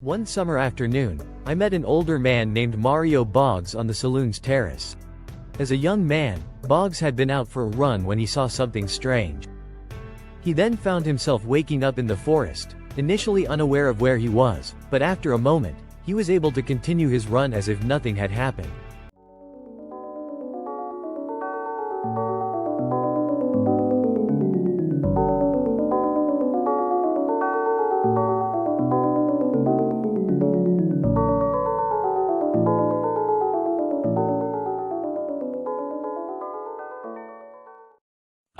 One summer afternoon, I met an older man named Mario Boggs on the saloon's terrace. As a young man, Boggs had been out for a run when he saw something strange. He then found himself waking up in the forest, initially unaware of where he was, but after a moment, he was able to continue his run as if nothing had happened.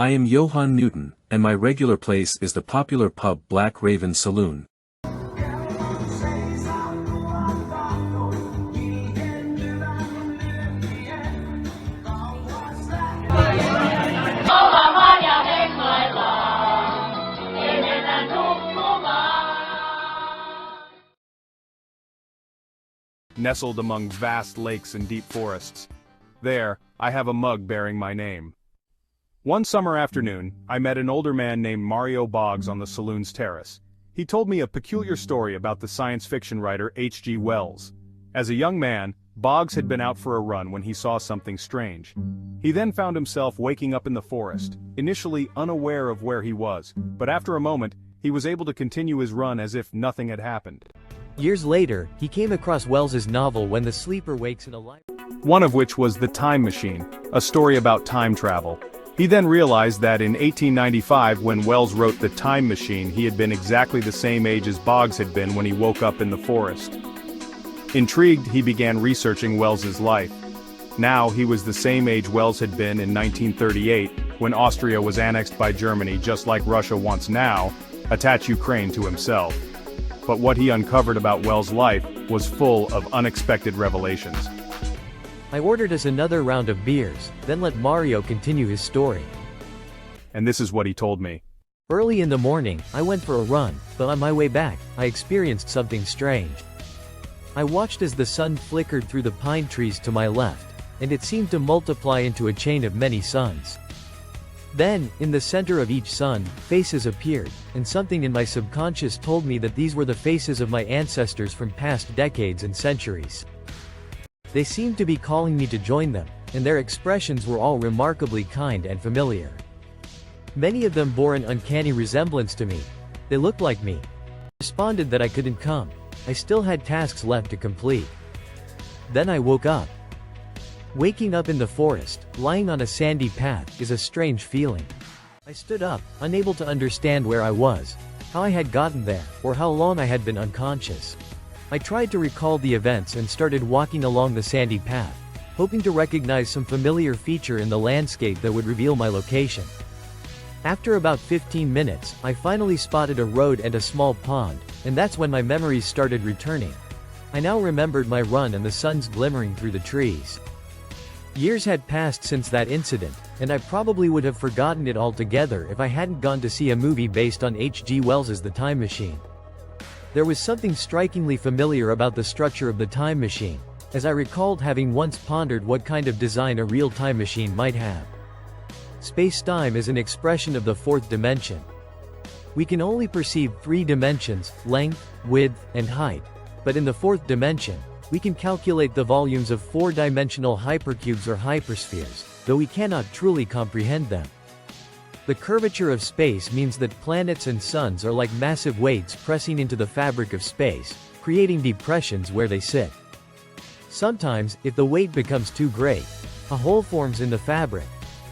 I am Johann Newton, and my regular place is the popular pub Black Raven Saloon. Nestled among vast lakes and deep forests. There, I have a mug bearing my name. One summer afternoon, I met an older man named Mario Boggs on the saloon's terrace. He told me a peculiar story about the science fiction writer H.G. Wells. As a young man, Boggs had been out for a run when he saw something strange. He then found himself waking up in the forest, initially unaware of where he was, but after a moment, he was able to continue his run as if nothing had happened. Years later, he came across Wells's novel When the Sleeper Wakes in a Library. One of which was The Time Machine, a story about time travel. He then realized that in 1895 when Wells wrote The Time Machine he had been exactly the same age as Boggs had been when he woke up in the forest. Intrigued, he began researching Wells's life. Now he was the same age Wells had been in 1938, when Austria was annexed by Germany just like Russia wants now, attach Ukraine to himself. But what he uncovered about Wells' life was full of unexpected revelations. I ordered us another round of beers, then let Mario continue his story. And this is what he told me. Early in the morning, I went for a run, but on my way back, I experienced something strange. I watched as the sun flickered through the pine trees to my left, and it seemed to multiply into a chain of many suns. Then, in the center of each sun, faces appeared, and something in my subconscious told me that these were the faces of my ancestors from past decades and centuries. They seemed to be calling me to join them, and their expressions were all remarkably kind and familiar. Many of them bore an uncanny resemblance to me. They looked like me. I responded that I couldn't come. I still had tasks left to complete. Then I woke up. Waking up in the forest, lying on a sandy path, is a strange feeling. I stood up, unable to understand where I was, how I had gotten there, or how long I had been unconscious. I tried to recall the events and started walking along the sandy path, hoping to recognize some familiar feature in the landscape that would reveal my location. After about 15 minutes, I finally spotted a road and a small pond, and that's when my memories started returning. I now remembered my run and the sun's glimmering through the trees. Years had passed since that incident, and I probably would have forgotten it altogether if I hadn't gone to see a movie based on H.G. Wells's The Time Machine. There was something strikingly familiar about the structure of the time machine, as I recalled having once pondered what kind of design a real time machine might have. Space-time is an expression of the fourth dimension. We can only perceive three dimensions, length, width, and height, but in the fourth dimension, we can calculate the volumes of four-dimensional hypercubes or hyperspheres, though we cannot truly comprehend them. The curvature of space means that planets and suns are like massive weights pressing into the fabric of space, creating depressions where they sit. Sometimes, if the weight becomes too great, a hole forms in the fabric,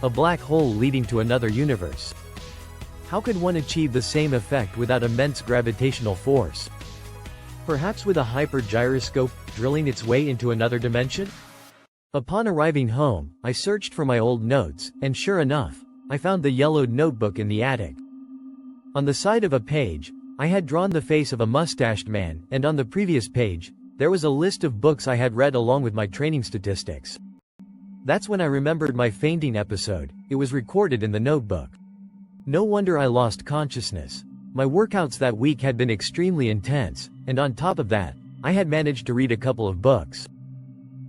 a black hole leading to another universe. How could one achieve the same effect without immense gravitational force? Perhaps with a hypergyroscope, drilling its way into another dimension? Upon arriving home, I searched for my old notes, and sure enough, I found the yellowed notebook in the attic. On the side of a page, I had drawn the face of a mustached man, and on the previous page, there was a list of books I had read along with my training statistics. That's when I remembered my fainting episode. It was recorded in the notebook. No wonder I lost consciousness. My workouts that week had been extremely intense, and on top of that, I had managed to read a couple of books.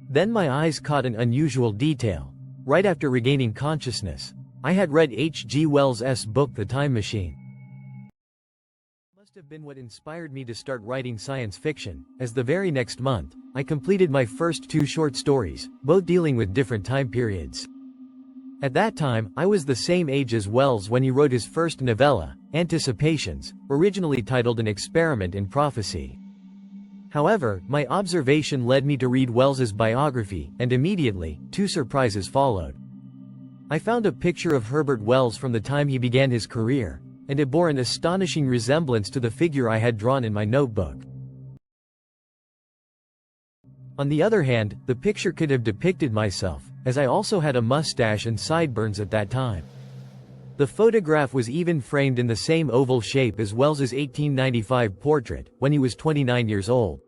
Then my eyes caught an unusual detail. Right after regaining consciousness, I had read H.G. Wells' book The Time Machine. have been what inspired me to start writing science fiction, as the very next month, I completed my first 2 short stories, both dealing with different time periods. At that time, I was the same age as Wells when he wrote his first novella, Anticipations, originally titled An Experiment in Prophecy. However, my observation led me to read Wells's biography, and immediately, 2 surprises followed. I found a picture of Herbert Wells from the time he began his career, and it bore an astonishing resemblance to the figure I had drawn in my notebook. On the other hand, the picture could have depicted myself, as I also had a mustache and sideburns at that time. The photograph was even framed in the same oval shape as Wells's 1895 portrait, when he was 29 years old.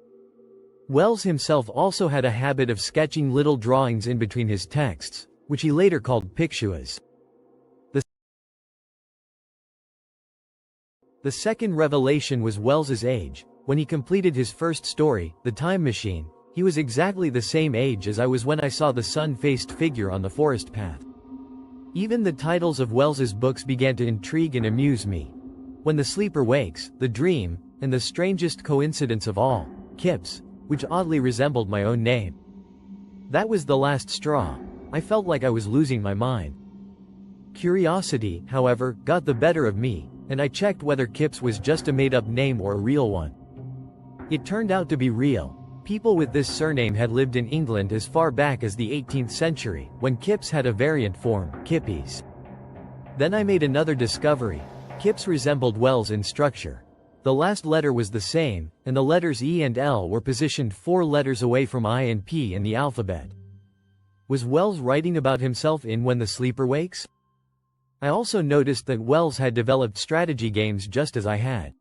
Wells himself also had a habit of sketching little drawings in between his texts, which he later called pictuas. The second revelation was Wells's age. When he completed his first story, The Time Machine, he was exactly the same age as I was when I saw the sun-faced figure on the forest path. Even the titles of Wells's books began to intrigue and amuse me. When the Sleeper Wakes, The Dream, and the strangest coincidence of all, Kipps, which oddly resembled my own name. That was the last straw. I felt like I was losing my mind. Curiosity, however, got the better of me, and I checked whether Kipps was just a made-up name or a real one. It turned out to be real. People with this surname had lived in England as far back as the 18th century, when Kipps had a variant form, Kippies. Then I made another discovery. Kipps resembled Wells in structure. The last letter was the same, and the letters E and L were positioned 4 letters away from I and P in the alphabet. Was Wells writing about himself in When the Sleeper Wakes? I also noticed that Wells had developed strategy games just as I had.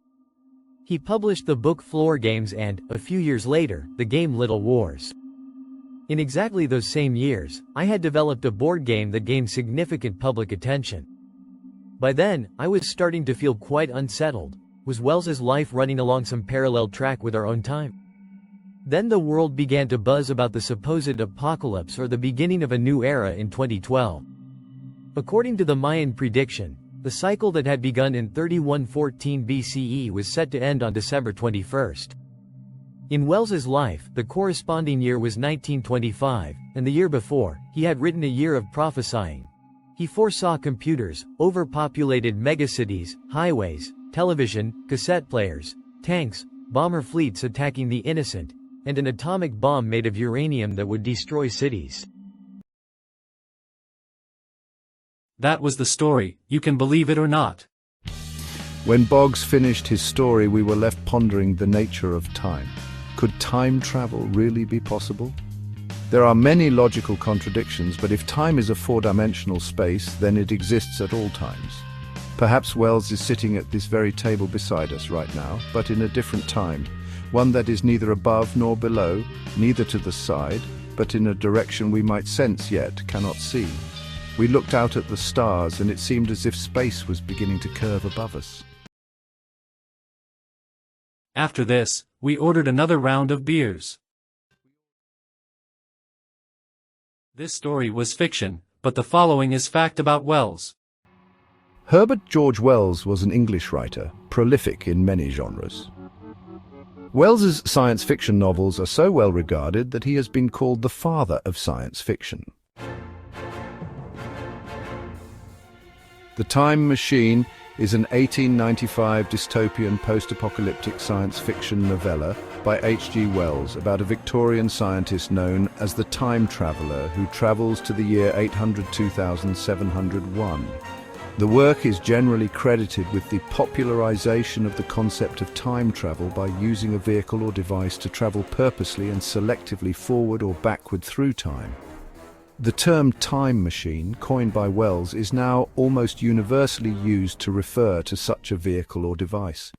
He published the book Floor Games and, a few years later, the game Little Wars. In exactly those same years, I had developed a board game that gained significant public attention. By then, I was starting to feel quite unsettled. Was Wells's life running along some parallel track with our own time? Then the world began to buzz about the supposed apocalypse or the beginning of a new era in 2012. According to the Mayan prediction, the cycle that had begun in 3114 BCE was set to end on December 21st. In Wells's life, the corresponding year was 1925, and the year before, he had written a year of prophesying. He foresaw computers, overpopulated megacities, highways, television, cassette players, tanks, bomber fleets attacking the innocent, and an atomic bomb made of uranium that would destroy cities. That was the story, you can believe it or not. When Boggs finished his story, we were left pondering the nature of time. Could time travel really be possible? There are many logical contradictions, but if time is a 4-dimensional space, then it exists at all times. Perhaps Wells is sitting at this very table beside us right now, but in a different time, one that is neither above nor below, neither to the side, but in a direction we might sense yet cannot see. We looked out at the stars, and it seemed as if space was beginning to curve above us. After this, we ordered another round of beers. This story was fiction, but the following is fact about Wells. Herbert George Wells was an English writer, prolific in many genres. Wells's science fiction novels are so well regarded that he has been called the father of science fiction. The Time Machine is an 1895 dystopian post-apocalyptic science fiction novella by H.G. Wells about a Victorian scientist known as the Time Traveller who travels to the year 802,701. The work is generally credited with the popularization of the concept of time travel by using a vehicle or device to travel purposely and selectively forward or backward through time. The term time machine, coined by Wells, is now almost universally used to refer to such a vehicle or device.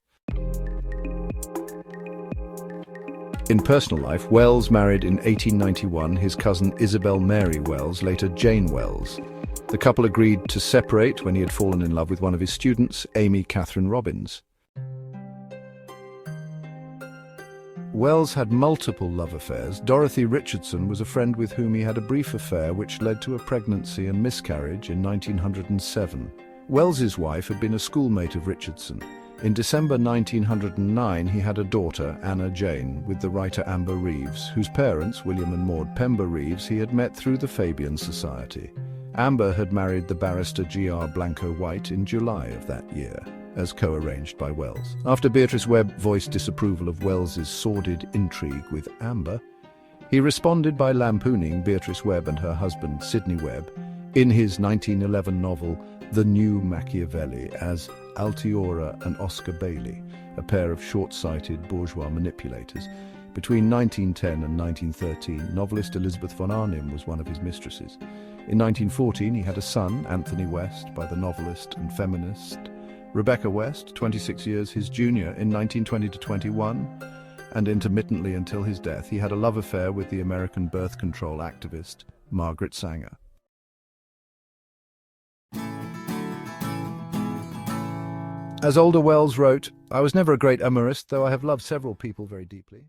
In personal life, Wells married in 1891 his cousin Isabel Mary Wells, later Jane Wells. The couple agreed to separate when he had fallen in love with one of his students, Amy Catherine Robbins. Wells had multiple love affairs. Dorothy Richardson was a friend with whom he had a brief affair which led to a pregnancy and miscarriage in 1907. Wells's wife had been a schoolmate of Richardson. In December 1909, he had a daughter, Anna Jane, with the writer Amber Reeves, whose parents, William and Maud Pember Reeves, he had met through the Fabian Society. Amber had married the barrister G.R. Blanco White in July of that year, as co-arranged by Wells. After Beatrice Webb voiced disapproval of Wells's sordid intrigue with Amber, he responded by lampooning Beatrice Webb and her husband, Sidney Webb, in his 1911 novel The New Machiavelli as Altiora and Oscar Bailey, a pair of short-sighted bourgeois manipulators. Between 1910 and 1913, novelist Elizabeth von Arnim was one of his mistresses. In 1914, he had a son, Anthony West, by the novelist and feminist Rebecca West, 26 years his junior in 1920 to 21, and intermittently until his death, he had a love affair with the American birth control activist Margaret Sanger. As older Wells wrote, "I was never a great amorist, though I have loved several people very deeply."